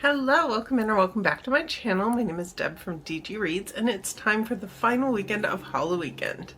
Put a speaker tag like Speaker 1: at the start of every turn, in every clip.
Speaker 1: Hello, welcome in or welcome back to my channel. My name is Deb from DG Reads, and it's time for the final weekend of Halloweekend.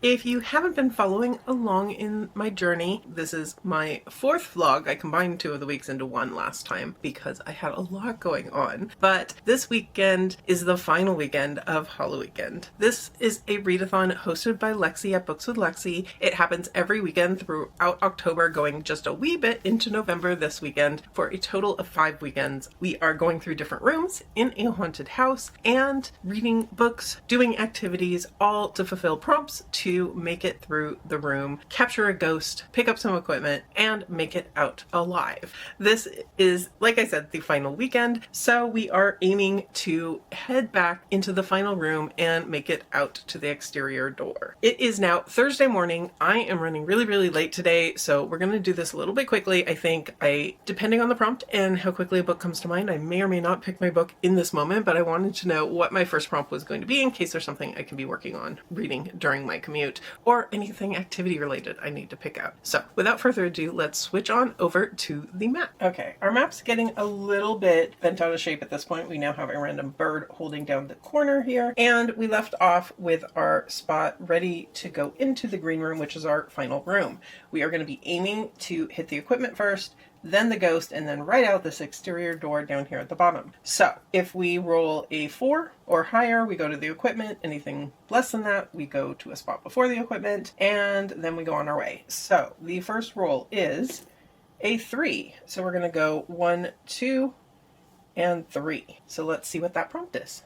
Speaker 1: If you haven't been following along in my journey, this is my fourth vlog. I combined 2 of the weeks into one last time because I had a lot going on. But this weekend is the final weekend of Halloweekend. This is a readathon hosted by Lexi at Books with Lexi. It happens every weekend throughout October, going just a wee bit into November this weekend for a total of 5 weekends. We are going through different rooms in a haunted house and reading books, doing activities, all to fulfill prompts to make it through the room, capture a ghost, pick up some equipment, and make it out alive. This is, like I said, the final weekend, so we are aiming to head back into the final room and make it out to the exterior door. It is now Thursday morning. I am running really late today, so we're going to do this a little bit quickly. I think depending on the prompt and how quickly a book comes to mind, I may or may not pick my book in this moment, but I wanted to know what my first prompt was going to be in case there's something I can be working on reading during my commute, or anything activity related I need to pick out. So without further ado, let's switch on over to the map. Okay, our map's getting a little bit bent out of shape at this point. We now have a random bird holding down the corner here, and we left off with our spot ready to go into the green room, which is our final room. We are going to be aiming to hit the equipment first, then the ghost, and then right out this exterior door down here at the bottom. So if we roll a 4 or higher, we go to the equipment. Anything less than that, we go to a spot before the equipment, and then we go on our way. So the first roll is a 3. So we're going to go 1, 2, and 3. So let's see what that prompt is.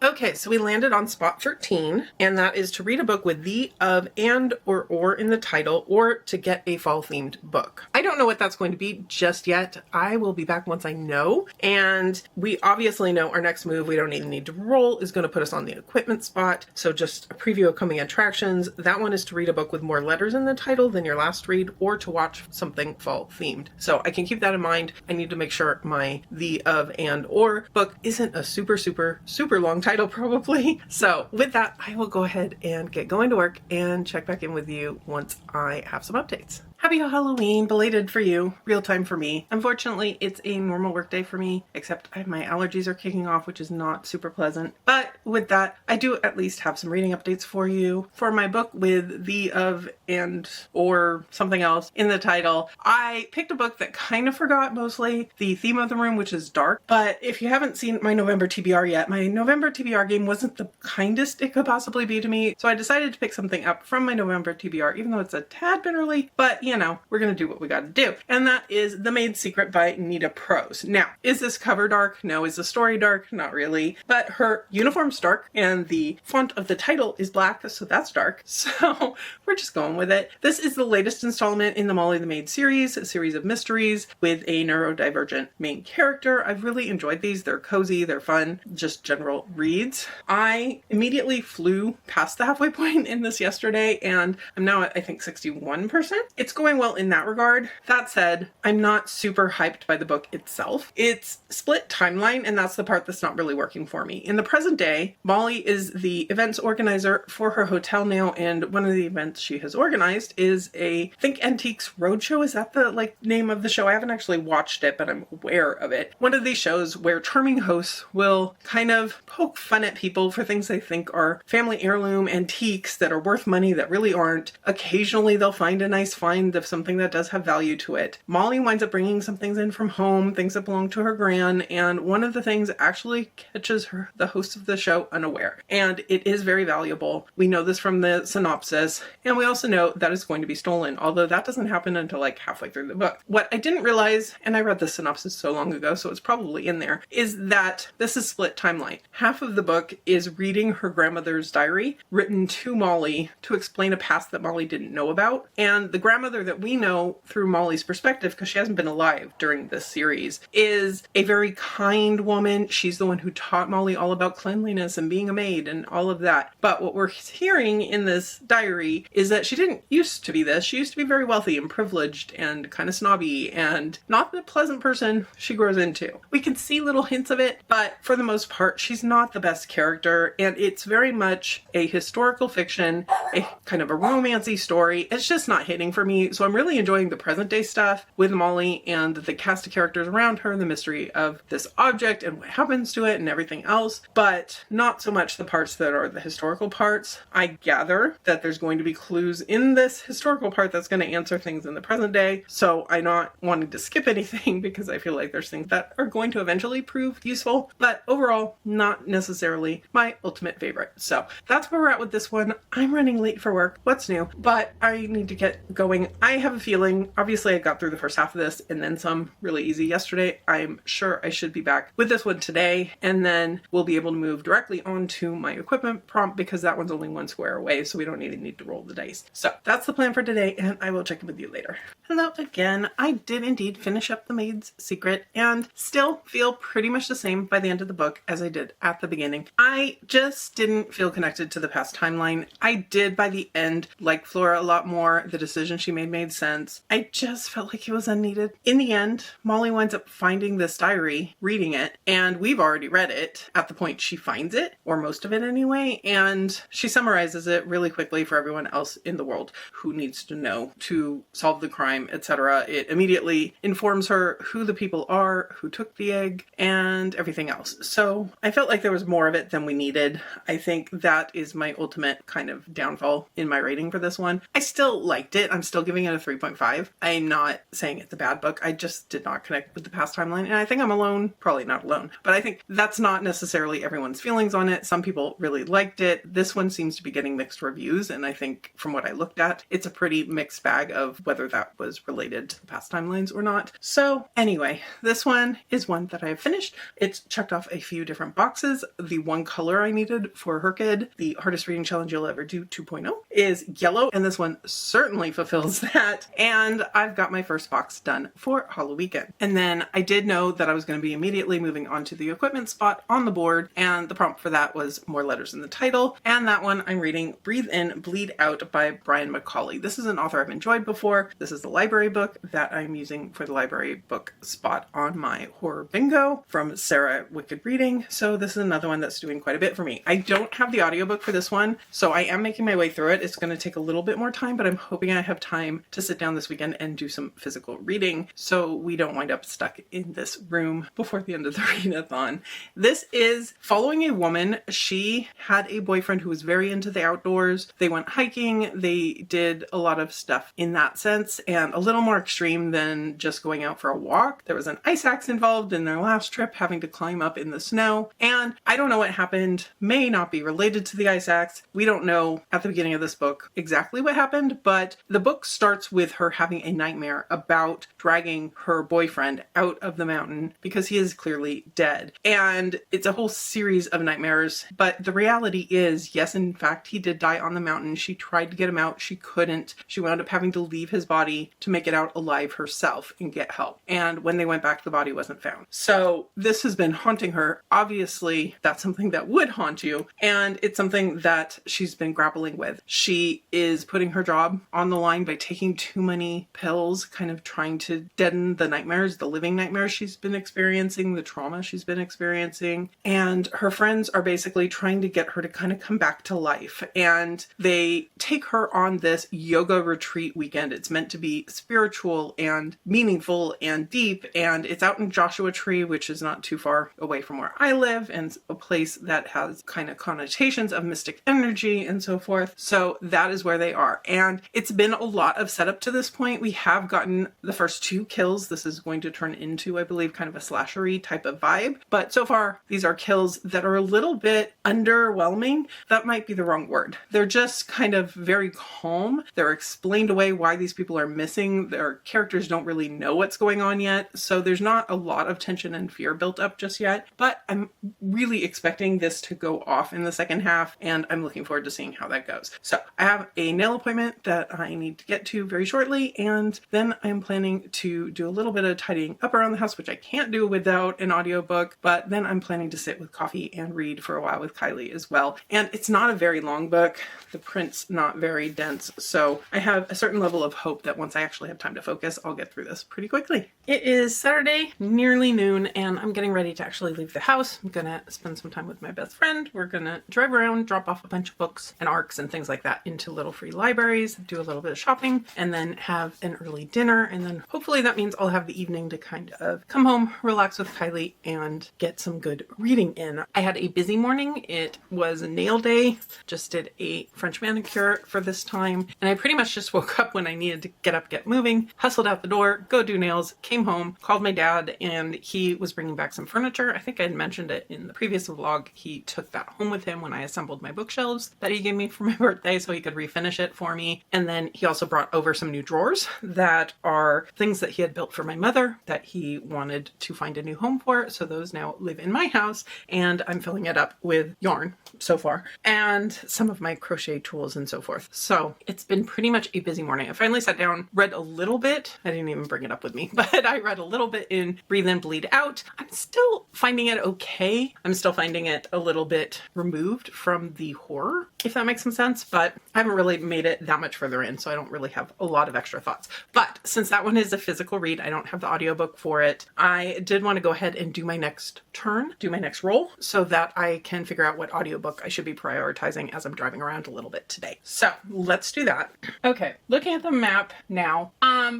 Speaker 1: Okay, so we landed on spot 13, and that is to read a book with the, of, and, or in the title, or to get a fall-themed book. I don't know what that's going to be just yet. I will be back once I know, and we obviously know our next move, we don't even need to roll, is going to put us on the equipment spot. So just a preview of coming attractions. That one is to read a book with more letters in the title than your last read, or to watch something fall-themed. So I can keep that in mind. I need to make sure my the, of, and, or book isn't a super long title probably. So with that, I will go ahead and get going to work and check back in with you once I have some updates. Happy Halloween, belated for you, real time for me. Unfortunately, it's a normal work day for me, except my allergies are kicking off, which is not super pleasant. But with that, I do at least have some reading updates for you. For my book with the, of, and, or something else in the title, I picked a book that kind of forgot mostly the theme of the room, which is dark. But if you haven't seen my November TBR yet, my November TBR game wasn't the kindest it could possibly be to me. So I decided to pick something up from my November TBR, even though it's a tad bit early, but you know, we're going to do what we got to do. And that is The Maid's Secret by Nita Prose. Now, is this cover dark? No. Is the story dark? Not really. But her uniform's dark and the font of the title is black, so that's dark. So we're just going with it. This is the latest installment in the Molly the Maid series, a series of mysteries with a neurodivergent main character. I've really enjoyed these. They're cozy, they're fun, just general reads. I immediately flew past the halfway point in this yesterday, and I'm now at, I think, 61%. It's going well in that regard. That said, I'm not super hyped by the book itself. It's split timeline, and that's the part that's not really working for me. In the present day, Molly is the events organizer for her hotel now, and one of the events she has organized is a Think Antiques Roadshow. Is that the name of the show? I haven't actually watched it, but I'm aware of it. One of these shows where charming hosts will kind of poke fun at people for things they think are family heirloom antiques that are worth money that really aren't. Occasionally they'll find a nice find of something that does have value to it. Molly winds up bringing some things in from home, things that belong to her gran, and one of the things actually catches her, the host of the show, unaware. And it is very valuable. We know this from the synopsis, and we also know that it's going to be stolen, although that doesn't happen until halfway through the book. What I didn't realize, and I read the synopsis so long ago, so it's probably in there, is that this is split timeline. Half of the book is reading her grandmother's diary, written to Molly to explain a past that Molly didn't know about, and the grandmother that we know through Molly's perspective, because she hasn't been alive during this series, is a very kind woman. She's the one who taught Molly all about cleanliness and being a maid and all of that. But what we're hearing in this diary is that she didn't used to be this. She used to be very wealthy and privileged and kind of snobby and not the pleasant person she grows into. We can see little hints of it, but for the most part, she's not the best character, and it's very much a historical fiction, a kind of a romancy story. It's just not hitting for me. me. So I'm really enjoying the present day stuff with Molly and the cast of characters around her, the mystery of this object and what happens to it and everything else, but not so much the parts that are the historical parts. I gather that there's going to be clues in this historical part that's going to answer things in the present day. So I'm not wanting to skip anything because I feel like there's things that are going to eventually prove useful, but overall, not necessarily my ultimate favorite. So that's where we're at with this one. I'm running late for work. What's new? But I need to get going. I have a feeling, obviously I got through the first half of this and then some really easy yesterday. I'm sure I should be back with this one today, and then we'll be able to move directly onto my equipment prompt because that one's only one square away, so we don't even need to roll the dice. So that's the plan for today, and I will check in with you later. Hello again. I did indeed finish up The Maid's Secret and still feel pretty much the same by the end of the book as I did at the beginning. I just didn't feel connected to the past timeline. I did by the end like Flora a lot more. The decision she made sense. I just felt like it was unneeded. In the end, Molly winds up finding this diary, reading it, and we've already read it at the point she finds it, or most of it anyway, and she summarizes it really quickly for everyone else in the world who needs to know to solve the crime, etc. It immediately informs her who the people are, who took the egg, and everything else. So I felt like there was more of it than we needed. I think that is my ultimate kind of downfall in my rating for this one. I still liked it. I'm still giving it a 3.5. I'm not saying it's a bad book. I just did not connect with the past timeline, and I think I'm alone. Probably not alone, but I think that's not necessarily everyone's feelings on it. Some people really liked it. This one seems to be getting mixed reviews, and I think from what I looked at, it's a pretty mixed bag of whether that was related to the past timelines or not. So anyway, this one is one that I have finished. It's checked off a few different boxes. The one color I needed for her kid, the hardest reading challenge you'll ever do 2.0, is yellow, and this one certainly fulfills that. And I've got my first box done for Halloweekend. And then I did know that I was going to be immediately moving on to the equipment spot on the board, and the prompt for that was more letters in the title. And that one I'm reading Breathe In, Bleed Out by Brian McCauley. This is an author I've enjoyed before. This is the library book that I'm using for the library book spot on my horror bingo from Sarah Wicked Reading. So this is another one that's doing quite a bit for me. I don't have the audiobook for this one, so I am making my way through it. It's going to take a little bit more time, but I'm hoping I have time to sit down this weekend and do some physical reading so we don't wind up stuck in this room before the end of the readathon. This is following a woman. She had a boyfriend who was very into the outdoors. They went hiking. They did a lot of stuff in that sense, and a little more extreme than just going out for a walk. There was an ice axe involved in their last trip, having to climb up in the snow, and I don't know what happened. May not be related to the ice axe. We don't know at the beginning of this book exactly what happened, but the book starts with her having a nightmare about dragging her boyfriend out of the mountain because he is clearly dead. And it's a whole series of nightmares, but the reality is, yes, in fact, he did die on the mountain. She tried to get him out. She couldn't. She wound up having to leave his body to make it out alive herself and get help. And when they went back, the body wasn't found. So this has been haunting her. Obviously, that's something that would haunt you, and it's something that she's been grappling with. She is putting her job on the line by taking too many pills, kind of trying to deaden the nightmares, the living nightmares she's been experiencing, the trauma she's been experiencing. And her friends are basically trying to get her to kind of come back to life. And they take her on this yoga retreat weekend. It's meant to be spiritual and meaningful and deep. And it's out in Joshua Tree, which is not too far away from where I live, and a place that has kind of connotations of mystic energy and so forth. So that is where they are. And it's been a lot of setup to this point. We have gotten the first 2 kills. This is going to turn into, I believe, kind of a slashery type of vibe. But so far, these are kills that are a little bit underwhelming. That might be the wrong word. They're just kind of very calm. They're explained away why these people are missing. Their characters don't really know what's going on yet. So there's not a lot of tension and fear built up just yet. But I'm really expecting this to go off in the second half, and I'm looking forward to seeing how that goes. So I have a nail appointment that I need to get to very shortly, and then I'm planning to do a little bit of tidying up around the house, which I can't do without an audiobook, but then I'm planning to sit with coffee and read for a while with Kylie as well. And it's not a very long book. The print's not very dense, so I have a certain level of hope that once I actually have time to focus, I'll get through this pretty quickly. It is Saturday, nearly noon, and I'm getting ready to actually leave the house. I'm gonna spend some time with my best friend. We're gonna drive around, drop off a bunch of books and ARCs and things like that into little free libraries, do a little bit of shopping, morning and then have an early dinner. And then hopefully that means I'll have the evening to kind of come home, relax with Kylie, and get some good reading in. I had a busy morning. It was nail day. Just did a French manicure for this time. And I pretty much just woke up when I needed to get up, get moving, hustled out the door, go do nails, came home, called my dad, and he was bringing back some furniture. I think I had mentioned it in the previous vlog. He took that home with him when I assembled my bookshelves that he gave me for my birthday so he could refinish it for me. And then he also brought over some new drawers that are things that he had built for my mother that he wanted to find a new home for. So those now live in my house, and I'm filling it up with yarn so far and some of my crochet tools and so forth. So it's been pretty much a busy morning. I finally sat down, read a little bit. I didn't even bring it up with me, but I read a little bit in Breathe In, Bleed Out. I'm still finding it okay. I'm still finding it a little bit removed from the horror, if that makes some sense, but I haven't really made it that much further in, so I don't really have a lot of extra thoughts. But since that one is a physical read, I don't have the audiobook for it. I did want to go ahead and do my next turn, do my next roll, so that I can figure out what audiobook I should be prioritizing as I'm driving around a little bit today. So let's do that. Okay, looking at the map now.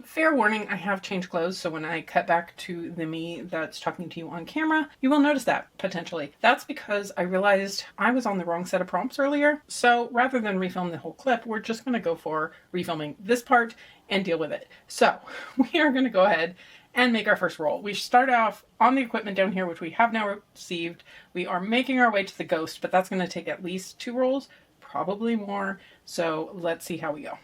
Speaker 1: Fair warning, I have changed clothes, so when I cut back to the me that's talking to you on camera, you will notice that, potentially. That's because I realized I was on the wrong set of prompts earlier, so rather than refilm the whole clip, we're just going to go for refilming this part and deal with it. So we are going to go ahead and make our first roll. We start off on the equipment down here, which we have now received. We are making our way to the ghost, but that's going to take at least 2 rolls, probably more. So let's see how we go.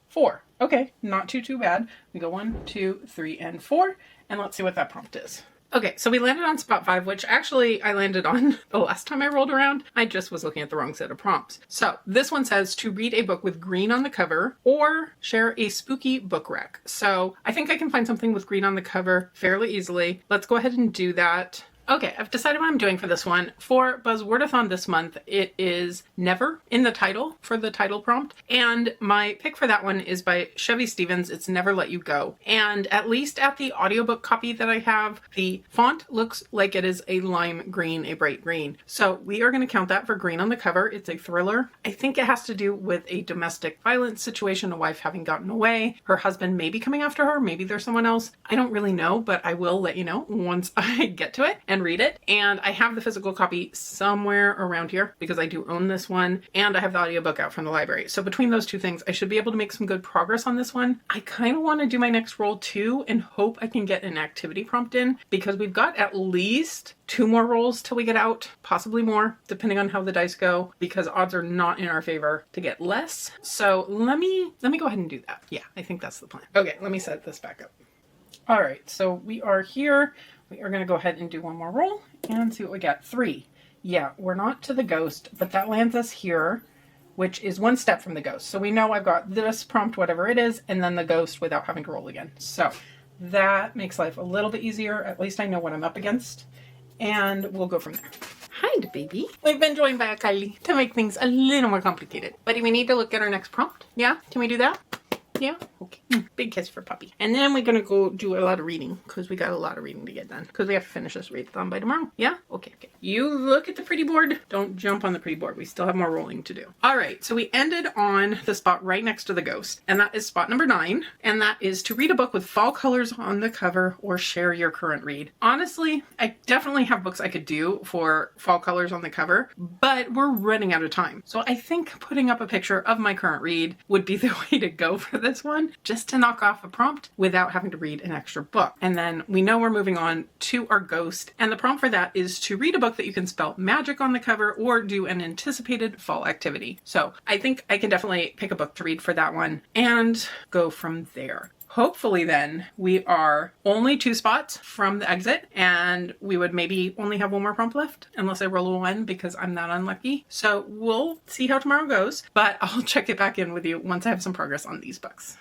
Speaker 1: 4. Okay, not too bad. We go 1, 2, 3, and 4, and let's see what that prompt is. Okay, so we landed on spot 5, which actually I landed on the last time I rolled around. I just was looking at the wrong set of prompts. So this one says to read a book with green on the cover or share a spooky book rec. So I think I can find something with green on the cover fairly easily. Let's go ahead and do that. Okay, I've decided what I'm doing for this one. For Buzzwordathon this month, it is Never in the title for the title prompt. And my pick for that one is by Chevy Stevens. It's Never Let You Go. And at least at the audiobook copy that I have, the font looks like it is a lime green, a bright green. So we are going to count that for green on the cover. It's a thriller. I think it has to do with a domestic violence situation, a wife having gotten away. Her husband may be coming after her. Maybe there's someone else. I don't really know, but I will let you know once I get to it and read it. And I have the physical copy somewhere around here because I do own this one, and I have the audiobook out from the library. So between those two things, I should be able to make some good progress on this one. I kind of want to do my next roll too and hope I can get an activity prompt in, because we've got at least 2 more rolls till we get out, possibly more, depending on how the dice go, because odds are not in our favor to get less. So let me go ahead and do that. Yeah, I think that's the plan. Okay, let me set this back up. All right, so we are here. We are going to go ahead and do one more roll and see what we get. 3. Yeah, we're not to the ghost, but that lands us here, which is 1 step from the ghost. So we know I've got this prompt, whatever it is, and then the ghost without having to roll again. So that makes life a little bit easier. At least I know what I'm up against, and we'll go from there. Hi, baby. We've been joined by a Kylie to make things a little more complicated. But do we need to look at our next prompt? Yeah? Can we do that? Yeah? Okay. Big kiss for puppy. And then we're going to go do a lot of reading, because we got a lot of reading to get done, because we have to finish this readathon by tomorrow. Yeah? Okay. You look at the pretty board. Don't jump on the pretty board. We still have more rolling to do. All right. So we ended on the spot right next to the ghost, and that is spot number 9. And that is to read a book with fall colors on the cover or share your current read. Honestly, I definitely have books I could do for fall colors on the cover, but we're running out of time. So I think putting up a picture of my current read would be the way to go for this one, just to knock off a prompt without having to read an extra book. And then we know we're moving on to our ghost, and the prompt for that is to read a book that you can spell magic on the cover or do an anticipated fall activity. So I think I can definitely pick a book to read for that one and go from there. Hopefully then we are only 2 spots from the exit, and we would maybe only have 1 more prompt left unless I roll a 1 because I'm that unlucky. So we'll see how tomorrow goes, but I'll check it back in with you once I have some progress on these books.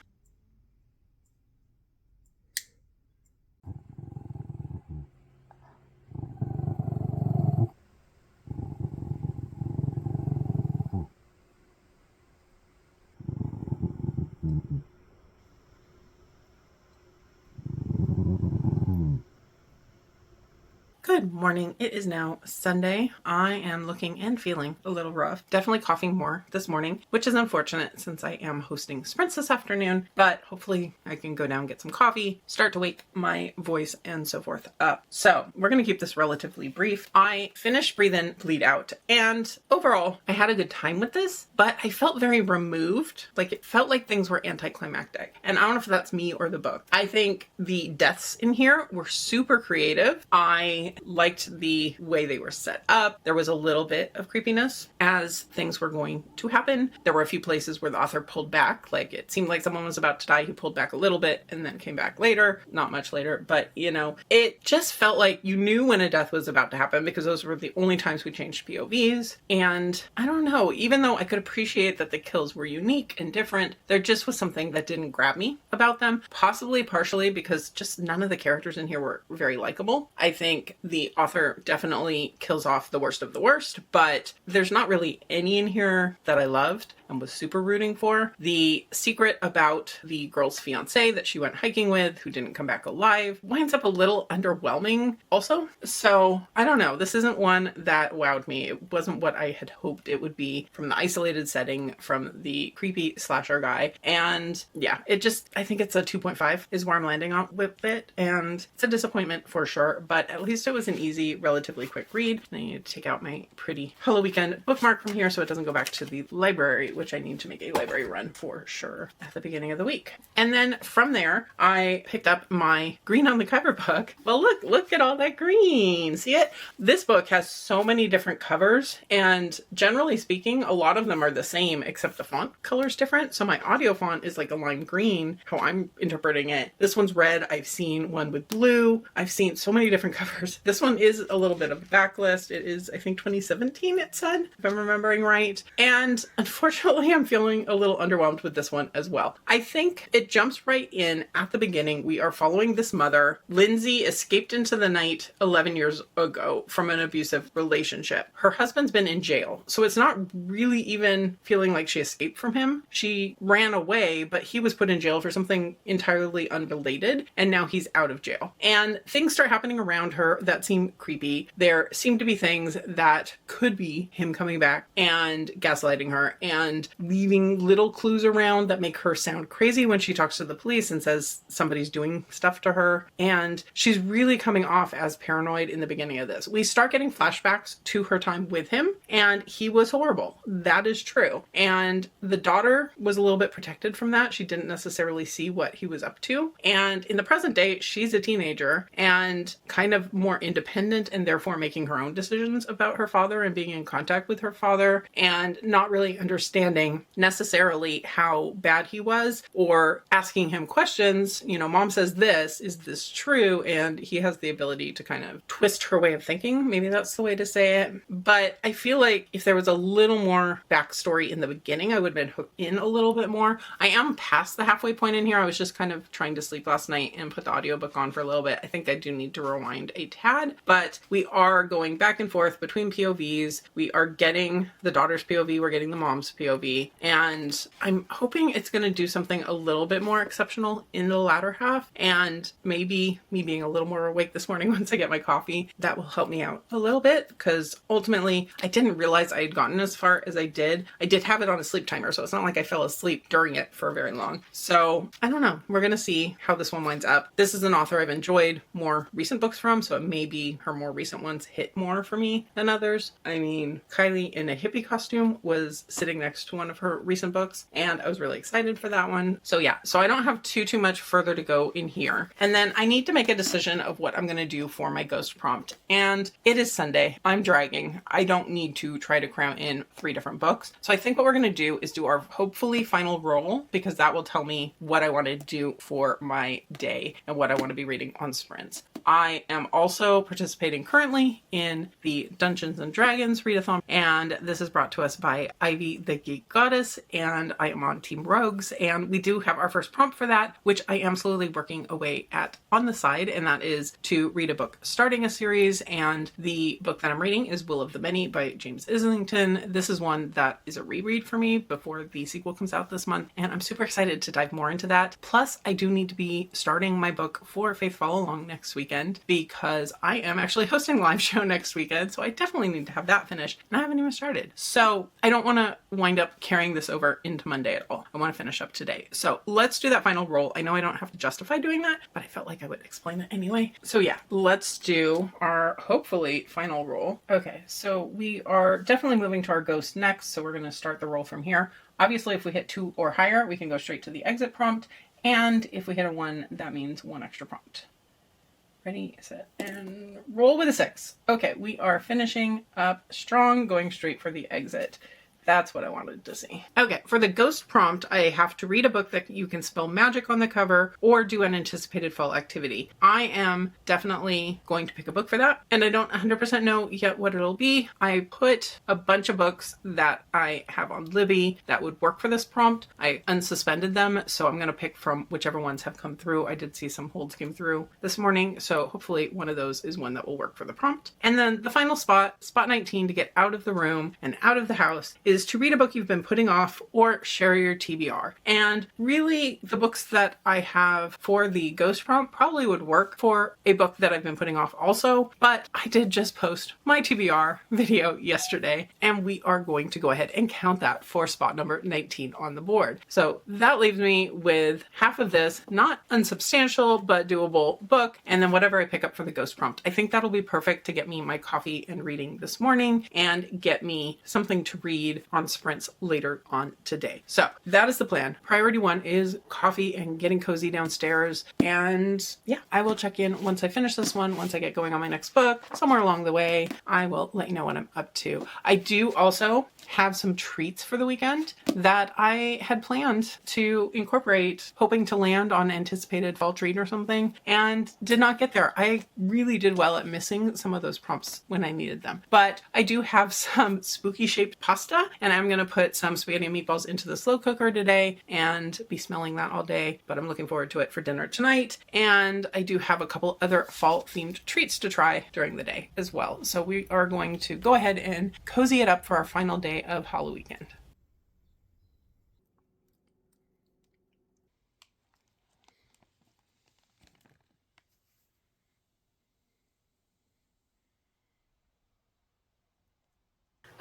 Speaker 1: Good Good morning. It is now Sunday. I am looking and feeling a little rough. Definitely coughing more this morning, which is unfortunate since I am hosting sprints this afternoon, but hopefully I can go down, get some coffee, start to wake my voice and so forth up. So we're going to keep this relatively brief. I finished Breathe In, Bleed Out, and overall I had a good time with this, but I felt very removed. Like it felt like things were anticlimactic. And I don't know if that's me or the book. I think the deaths in here were super creative. I liked the way they were set up. There was a little bit of creepiness as things were going to happen. There were a few places where the author pulled back. Like it seemed like someone was about to die. He pulled back a little bit and then came back later. Not much later, but it just felt like you knew when a death was about to happen because those were the only times we changed POVs. And I don't know, even though I could appreciate that the kills were unique and different, there just was something that didn't grab me about them. Possibly partially because just none of the characters in here were very likable. I think the author definitely kills off the worst of the worst, but there's not really any in here that I loved and was super rooting for. The secret about the girl's fiance that she went hiking with, who didn't come back alive, winds up a little underwhelming also. So I don't know. This isn't one that wowed me. It wasn't what I had hoped it would be from the isolated setting, from the creepy slasher guy. And yeah, I think it's a 2.5 is where I'm landing on with it. And it's a disappointment for sure, but at least it was an easy, relatively quick read. I need to take out my pretty Halloweekend bookmark from here so it doesn't go back to the library, which I need to make a library run for sure at the beginning of the week. And then from there, I picked up my green on the cover book. Well, look at all that green. See it? This book has so many different covers, and generally speaking, a lot of them are the same except the font color is different. So my audio font is like a lime green, how I'm interpreting it. This one's red. I've seen one with blue. I've seen so many different covers. This one is a little bit of a backlist. It is, I think, 2017 it said, if I'm remembering right. And unfortunately, I'm feeling a little underwhelmed with this one as well. I think it jumps right in at the beginning. We are following this mother. Lindsay escaped into the night 11 years ago from an abusive relationship. Her husband's been in jail, so it's not really even feeling like she escaped from him. She ran away, but he was put in jail for something entirely unrelated, and now he's out of jail. And things start happening around her that seem creepy. There seem to be things that could be him coming back and gaslighting her and leaving little clues around that make her sound crazy when she talks to the police and says somebody's doing stuff to her. And she's really coming off as paranoid in the beginning of this. We start getting flashbacks to her time with him, and he was horrible. That is true. And the daughter was a little bit protected from that. She didn't necessarily see what he was up to. And in the present day, she's a teenager and kind of more independent and therefore making her own decisions about her father and being in contact with her father and not really understanding necessarily how bad he was or asking him questions. Mom says this, is this true? And he has the ability to kind of twist her way of thinking. Maybe that's the way to say it. But I feel like if there was a little more backstory in the beginning, I would have been hooked in a little bit more. I am past the halfway point in here. I was just kind of trying to sleep last night and put the audiobook on for a little bit. I think I do need to rewind a tad, but we are going back and forth between POVs. We are getting the daughter's POV, we're getting the mom's POV, and I'm hoping it's going to do something a little bit more exceptional in the latter half, and maybe me being a little more awake this morning once I get my coffee, that will help me out a little bit, because ultimately I didn't realize I had gotten as far as I did. I did have it on a sleep timer, so it's not like I fell asleep during it for very long. So I don't know. We're going to see how this one winds up. This is an author I've enjoyed more recent books from, so it may be her more recent ones hit more for me than others. I mean, Kylie in a hippie costume was sitting next to one of her recent books, and I was really excited for that one. So yeah, so I don't have too much further to go in here. And then I need to make a decision of what I'm going to do for my ghost prompt. And it is Sunday. I'm dragging. I don't need to try to cram in 3 different books. So I think what we're going to do is do our hopefully final roll, because that will tell me what I want to do for my day and what I want to be reading on sprints. I am also participating currently in the Dungeons and Dragons Readathon, and this is brought to us by Ivy the Geek Goddess, and I am on Team Rogues, and we do have our first prompt for that, which I am slowly working away at on the side, and that is to read a book starting a series, and the book that I'm reading is Will of the Many by James Islington. This is one that is a reread for me before the sequel comes out this month, and I'm super excited to dive more into that. Plus, I do need to be starting my book for Faith Follow Along next week weekend because I am actually hosting a live show next weekend. So I definitely need to have that finished, and I haven't even started. So I don't want to wind up carrying this over into Monday at all. I want to finish up today. So let's do that final roll. I know I don't have to justify doing that, but I felt like I would explain it anyway. So yeah, let's do our hopefully final roll. Okay, so we are definitely moving to our ghost next. So we're going to start the roll from here. Obviously, if we hit 2 or higher, we can go straight to the exit prompt. And if we hit a 1, that means 1 extra prompt. Ready, set, and roll with a 6. Okay, we are finishing up strong, going straight for the exit. That's what I wanted to see. Okay, for the ghost prompt, I have to read a book that you can spell magic on the cover or do an anticipated fall activity. I am definitely going to pick a book for that, and I don't 100% know yet what it'll be. I put a bunch of books that I have on Libby that would work for this prompt. I unsuspended them, so I'm going to pick from whichever ones have come through. I did see some holds came through this morning, so hopefully one of those is one that will work for the prompt. And then the final spot 19 to get out of the room and out of the house, is to read a book you've been putting off or share your TBR. And really, the books that I have for the ghost prompt probably would work for a book that I've been putting off also, but I did just post my TBR video yesterday, and we are going to go ahead and count that for spot number 19 on the board. So that leaves me with half of this, not unsubstantial, but doable book, and then whatever I pick up for the ghost prompt. I think that'll be perfect to get me my coffee and reading this morning and get me something to read on sprints later on today. So that is the plan. Priority 1 is coffee and getting cozy downstairs. And yeah, I will check in once I finish this one, once I get going on my next book. Somewhere along the way, I will let you know what I'm up to. I do also have some treats for the weekend that I had planned to incorporate, hoping to land on anticipated fall treat or something, and did not get there. I really did well at missing some of those prompts when I needed them. But I do have some spooky shaped pasta, and I'm going to put some spaghetti and meatballs into the slow cooker today and be smelling that all day, but I'm looking forward to it for dinner tonight. And I do have a couple other fall themed treats to try during the day as well. So we are going to go ahead and cozy it up for our final day of Halloweekend.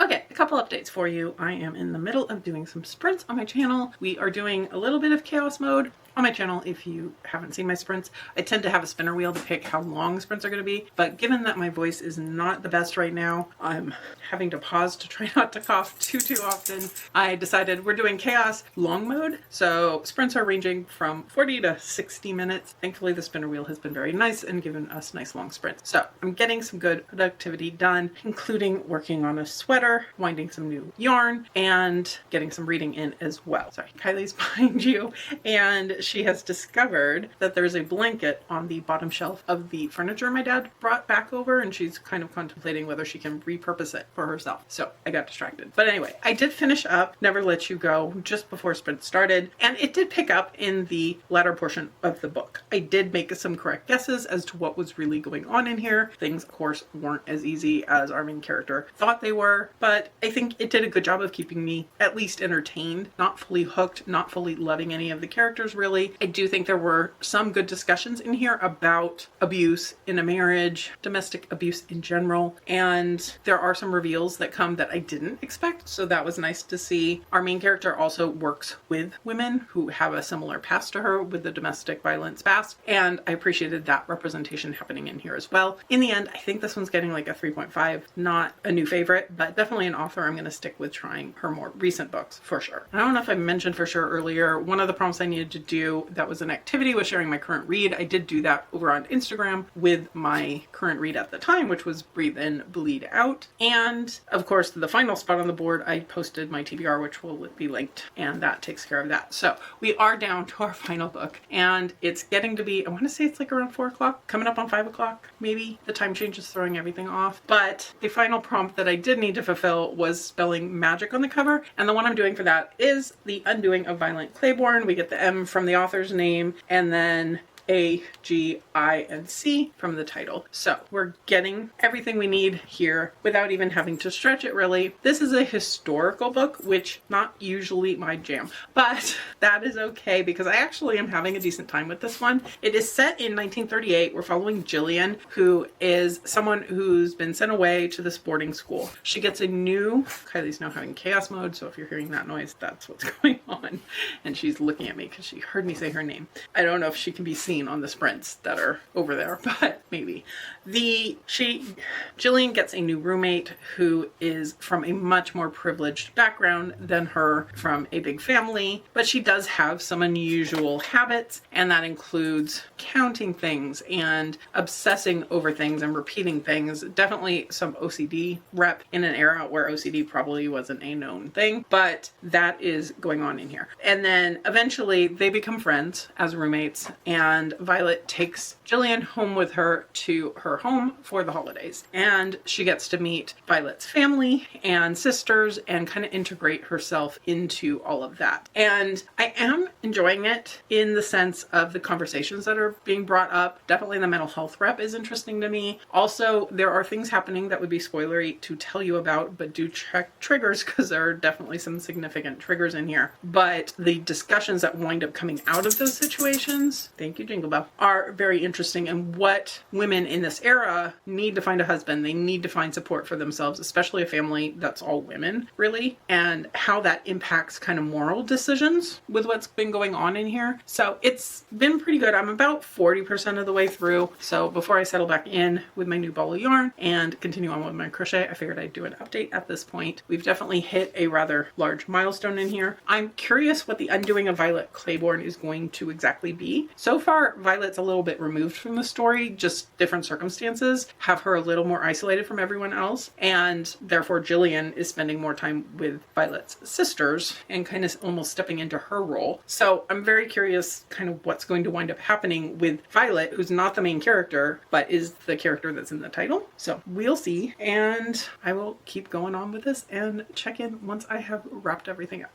Speaker 1: Okay, a couple updates for you. I am in the middle of doing some sprints on my channel. We are doing a little bit of chaos mode on my channel. If you haven't seen my sprints, I tend to have a spinner wheel to pick how long sprints are going to be, but given that my voice is not the best right now, I'm having to pause to try not to cough too often. I decided we're doing chaos long mode, so sprints are ranging from 40 to 60 minutes. Thankfully, the spinner wheel has been very nice and given us nice long sprints. So I'm getting some good productivity done, including working on a sweater, winding some new yarn, and getting some reading in as well. Sorry, Kylie's behind you, and she has discovered that there's a blanket on the bottom shelf of the furniture my dad brought back over, and she's kind of contemplating whether she can repurpose it for herself. So I got distracted. But anyway, I did finish up Never Let You Go just before sprint started, and it did pick up in the latter portion of the book. I did make some correct guesses as to what was really going on in here. Things, of course, weren't as easy as our main character thought they were, but I think it did a good job of keeping me at least entertained, not fully hooked, not fully loving any of the characters really. I do think there were some good discussions in here about abuse in a marriage, domestic abuse in general, and there are some reveals that come that I didn't expect, so that was nice to see. Our main character also works with women who have a similar past to her with the domestic violence past, and I appreciated that representation happening in here as well. In the end, I think this one's getting like a 3.5, not a new favorite, but definitely an author I'm going to stick with trying her more recent books for sure. I don't know if I mentioned for sure earlier, one of the prompts I needed to do that was an activity was sharing my current read. I did do that over on Instagram with my current read at the time, which was Breathe In, Bleed Out. And of course, the final spot on the board, I posted my TBR, which will be linked, and that takes care of that. So we are down to our final book, and it's getting to be, I want to say it's like around 4 o'clock, coming up on 5 o'clock, maybe. The time change is throwing everything off. But the final prompt that I did need to fulfill was spelling magic on the cover, and the one I'm doing for that is The Undoing of Violent Claiborne. We get the M from the author's name, and then A, G, I, and C from the title. So we're getting everything we need here without even having to stretch it really. This is a historical book, which not usually my jam, but that is okay because I actually am having a decent time with this one. It is set in 1938. We're following Jillian, who is someone who's been sent away to this boarding school. She gets a new, Kylie's now having chaos mode, so if you're hearing that noise, that's what's going on. And she's looking at me because she heard me say her name. I don't know if she can be seen on the sprints that are over there, but maybe. Jillian gets a new roommate who is from a much more privileged background than her, from a big family, but she does have some unusual habits, and that includes counting things and obsessing over things and repeating things. Definitely some OCD rep in an era where OCD probably wasn't a known thing, but that is going on in here. And then eventually they become friends as roommates, and Violet takes Jillian home with her to her home for the holidays. And she gets to meet Violet's family and sisters and kind of integrate herself into all of that. And I am enjoying it in the sense of the conversations that are being brought up. Definitely the mental health rep is interesting to me. Also, there are things happening that would be spoilery to tell you about, but do check triggers because there are definitely some significant triggers in here. But the discussions that wind up coming out of those situations, thank you Jingle Bell, are very interesting, and what women in this era need to find a husband. They need to find support for themselves, especially a family that's all women, really, and how that impacts kind of moral decisions with what's been going on in here. So it's been pretty good. I'm about 40% of the way through. So before I settle back in with my new ball of yarn and continue on with my crochet, I figured I'd do an update at this point. We've definitely hit a rather large milestone in here. I'm curious what the undoing of Violet Claiborne is going to exactly be. So far, Violet's a little bit removed from the story, just different circumstances have her a little more isolated from everyone else, and therefore Jillian is spending more time with Violet's sisters and kind of almost stepping into her role. So I'm very curious kind of what's going to wind up happening with Violet, who's not the main character, but is the character that's in the title. So we'll see, and I will keep going on with this and check in once I have wrapped everything up.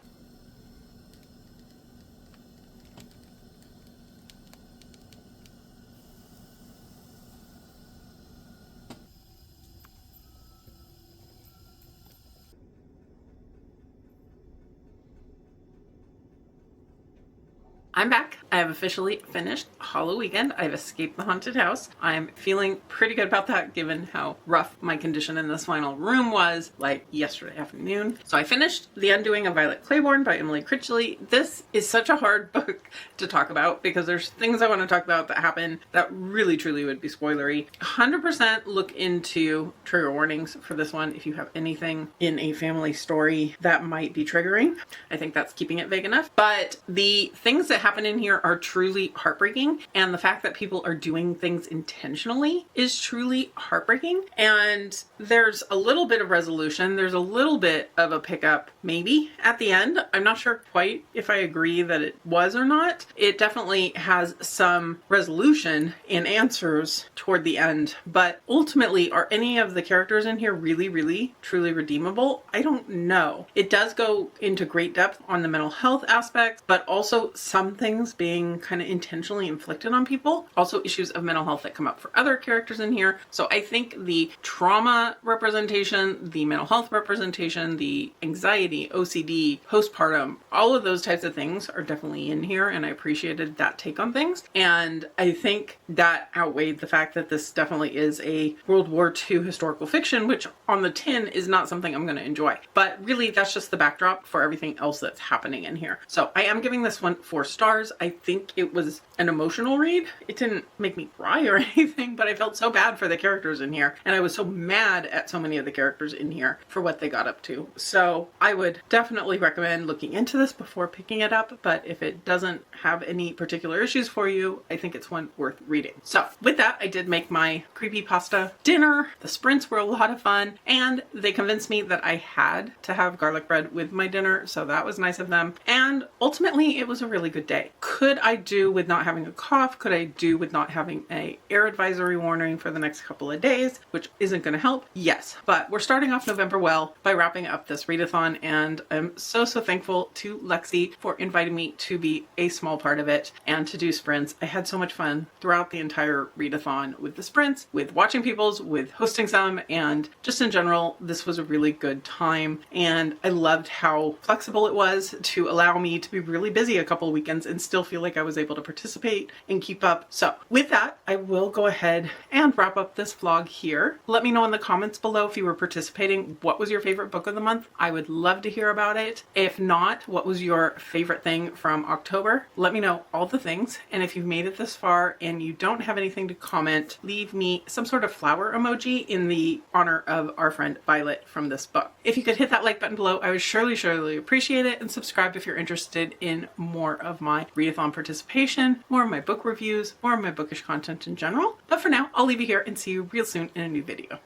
Speaker 1: I'm back. I have officially finished Halloweekend. I've escaped the haunted house. I'm feeling pretty good about that given how rough my condition in this final room was like yesterday afternoon. So I finished The Undoing of Violet Claiborne by Emily Critchley. This is such a hard book to talk about because there's things I want to talk about that happen that really truly would be spoilery. 100% look into trigger warnings for this one if you have anything in a family story that might be triggering. I think that's keeping it vague enough. But the things that happen in here are truly heartbreaking, and the fact that people are doing things intentionally is truly heartbreaking. And there's a little bit of resolution, there's a little bit of a pickup maybe at the end. I'm not sure quite if I agree that it was or not. It definitely has some resolution and answers toward the end, but ultimately, are any of the characters in here really truly redeemable? I don't know. It does go into great depth on the mental health aspects, but also some things being kind of intentionally inflicted on people. Also issues of mental health that come up for other characters in here. So I think the trauma representation, the mental health representation, the anxiety, OCD, postpartum, all of those types of things are definitely in here, and I appreciated that take on things. And I think that outweighed the fact that this definitely is a World War II historical fiction, which on the tin is not something I'm going to enjoy. But really, that's just the backdrop for everything else that's happening in here. So I am giving this one 4 stars. I think it was an emotional read. It didn't make me cry or anything, but I felt so bad for the characters in here, and I was so mad at so many of the characters in here for what they got up to. So I would definitely recommend looking into this before picking it up, but if it doesn't have any particular issues for you, I think it's one worth reading. So with that, I did make my creepypasta dinner. The sprints were a lot of fun, and they convinced me that I had to have garlic bread with my dinner, so that was nice of them. And ultimately, it was a really good day. day. Could I do with not having a cough? Could I do with not having a air advisory warning for the next couple of days, which isn't going to help? Yes, but we're starting off November well by wrapping up this readathon, and I'm so thankful to Lexi for inviting me to be a small part of it and to do sprints. I had so much fun throughout the entire readathon with the sprints, with watching people's, with hosting some, and just in general, this was a really good time. And I loved how flexible it was to allow me to be really busy a couple of weekends and still feel like I was able to participate and keep up. So with that, I will go ahead and wrap up this vlog here. Let me know in the comments below if you were participating, what was your favorite book of the month? I would love to hear about it. If not, what was your favorite thing from October? Let me know all the things. And if you've made it this far and you don't have anything to comment, leave me some sort of flower emoji in the honor of our friend Violet from this book. If you could hit that like button below, I would surely appreciate it, and subscribe if you're interested in more of my readathon participation, more of my book reviews, more of my bookish content in general. But for now, I'll leave you here and see you real soon in a new video.